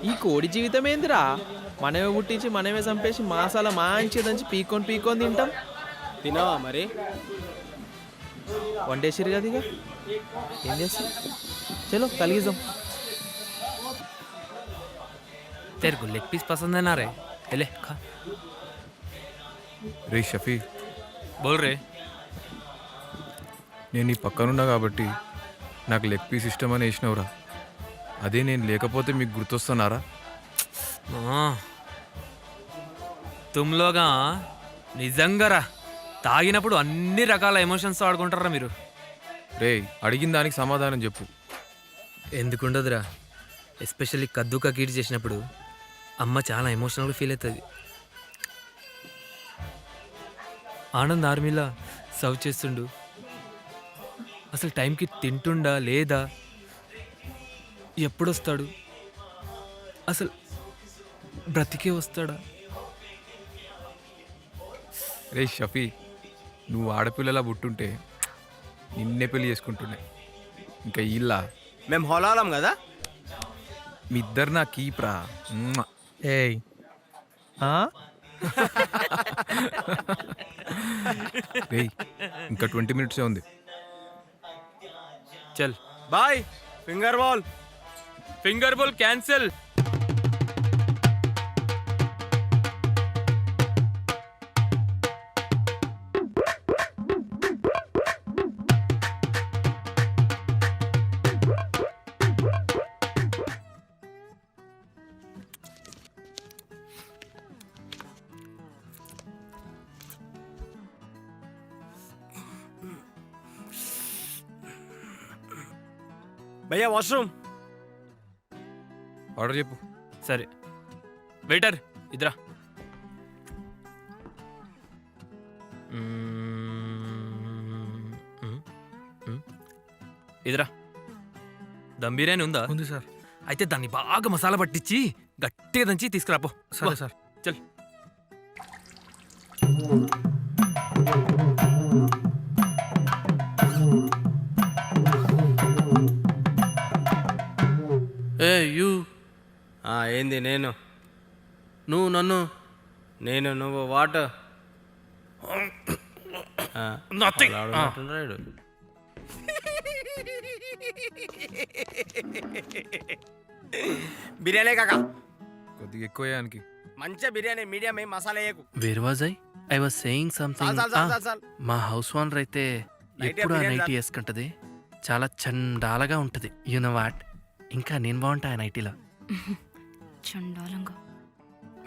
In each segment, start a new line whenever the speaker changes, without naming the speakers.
ఈ కోడి జీవితం ఏందిరా? మనమే పుట్టించి మనమే చంపేసి మాసాల మంచిగా దంచి పీక్కొని పీక్కొని తింటాం.
తినవా మరి?
వండేసిరు కదా, ఇక ఏం చేస్తాం? చలో కలిగిద్దాం.
तेरे को लेग पीस पसंद है ना रे? ले खा.
రే షఫీ,
बोल रे.
నేను నీ పక్కనున్నా కాబట్టి నాకు లెగ్ పీస్ ఇష్టమని వేసినవురా. అదే నేను లేకపోతే మీకు గుర్తొస్తున్నారా?
तुम लोग నిజంగా తాగినప్పుడు అన్ని రకాల ఎమోషన్స్ ఆడుకుంటారా మీరు?
రే, అడిగిన దానికి సమాధానం చెప్పు.
ఎందుకుండదురా, ఎస్పెషల్లీ కద్దు కీటి చేసినప్పుడు అమ్మ చాలా ఎమోషనల్గా ఫీల్ అవుతుంది. ఆనంద్ ఆర్మీలా సర్వ్ చేస్తుండు, అసలు టైంకి తింటుండా లేదా, ఎప్పుడొస్తాడు, అసలు బ్రతికే వస్తాడా?
రే షఫీ, నువ్వు ఆడపిల్లలా పుట్టుంటే నిన్నే పెళ్లి చేసుకుంటున్నాయి. ఇంకా ఇల్లా
మేము హోలాలం కదా.
మీ ఇద్దరు నా కీప్రా.
ఏయ్
రే, ఇంకా 20 మినిట్సే ఉంది.
చల్
బాయ్. Finger ball.
Finger ball cancel.
భయ్యా వాష్రూమ్.
ఆర్డర్ చెప్పు.
సరే వెయిటర్ ఇద్రా. ఇదిరా, దమ్ బిర్యానీ ఉందా?
ఉంది సార్.
అయితే దాన్ని బాగా మసాలా పట్టించి గట్టిగా దంచి తీసుకురాపో.
సరే సార్.
చల్.
ఏ యూ,
ఏంది? నేను
నువ్వు నన్ను.
నేను నువ్వు వాట్?
Nothing.
బిర్యానీ కాక
కొద్దిగా ఎక్కువయానికి.
మంచిగా బిర్యానీ, మీడియం, ఏం మసాలా వేయకు.
Where was I was saying something. మా హౌస్ ఓనర్ అయితే ఎప్పుడు ఆ నైటీ వేసుకుంటది, చాలా చండాలగా ఉంటది. You know what? ఇంకా నేను బాగుంటా ఆ నైటీలో.
చండాలంగా.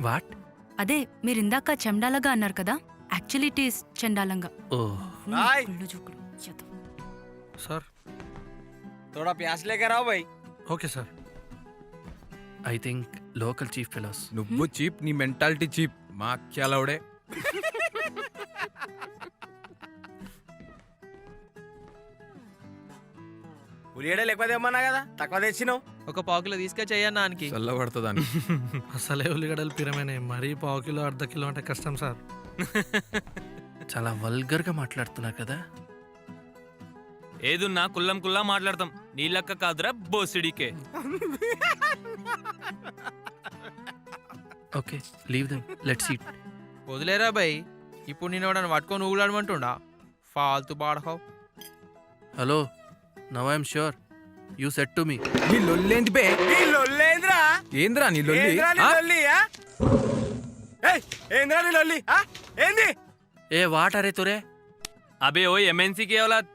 వాట్?
అదే మీరు ఇందాక చండాలగా అన్నారు కదా, యాక్చువల్లీ ఇట్ ఈస్ చండాలంగా.
ఓ
బాయ్.
సార్.
थोड़ा प्याज लेकर आओ भाई.
Okay sir. I think local chief fellows.
నువ్వు చీప్, నీ మెంటాలిటీ చీప్. మా క్యాలవుడే.
ఉల్లిగడ్డ లేకపోతే ఏమన్నా కదా, తక్కువ తెచ్చినావు.
ఒక పావుకిలో తీసుకొచ్చేయన్నానికి.
చల్లబడుతుందని.
అసలే ఉల్లిగడ్డలు పిరమైనాయి, మరీ పావు కిలో అర్ధ కిలో అంటే కష్టం సార్. చాలా వల్గర్గా మాట్లాడుతున్నారు కదా.
ఏదున్నా కుల్లం కుల్లా మాట్లాడతాం, నీళ్ళక్క కాదురా బోసిడికే.
Okay, leave them, let's eat.
వదిలేరా బాయ్, ఇప్పుడు నేను వాడని పట్టుకొని ఊగులాడమంటుండా? ఫాల్తు బాడకావు.
Hello, now I'm sure you set to me.
నీ లొల్లేంది బే?
నీ లొల్లేంద్రా?
ఏంద్రా నీ లొల్లి?
ఏంద్రా నీ లొల్లి? ఏంద్రా నీ లొల్లి? ఏంది?
ఏ వాట్ అరే తురే?
అబే ఓ ఎంఎన్సీ కే औलाद,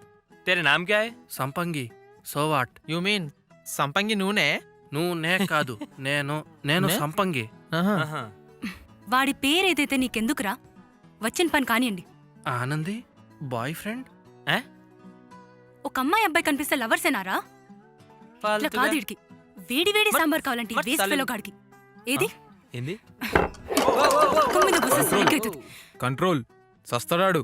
तेरे नाम क्या है?
సంపంగి. So what?
యు మీన్ సంపంగి నూనె?
నువ్వు నే కాదు, నేను సంపంగి.
ఆహా.
వాడి పేరేదైతే నీకెందుకురా, వచ్చిన పని కానియండి.
Anandi boy friend?
ఒక అమ్మాయి అబ్బాయి కనిపిస్తే లవర్సేనారా? ఇట్లా కాదు, వీడికి వేడి వేడి సాంబార్ కావాలంటే ఈ వేస్ట్ ఫెలో గాడికి. ఏది
ఏంది?
కుమ్మిన బుస సరిగ్గా అవుతుంది.
కంట్రోల్. సస్తడాడు.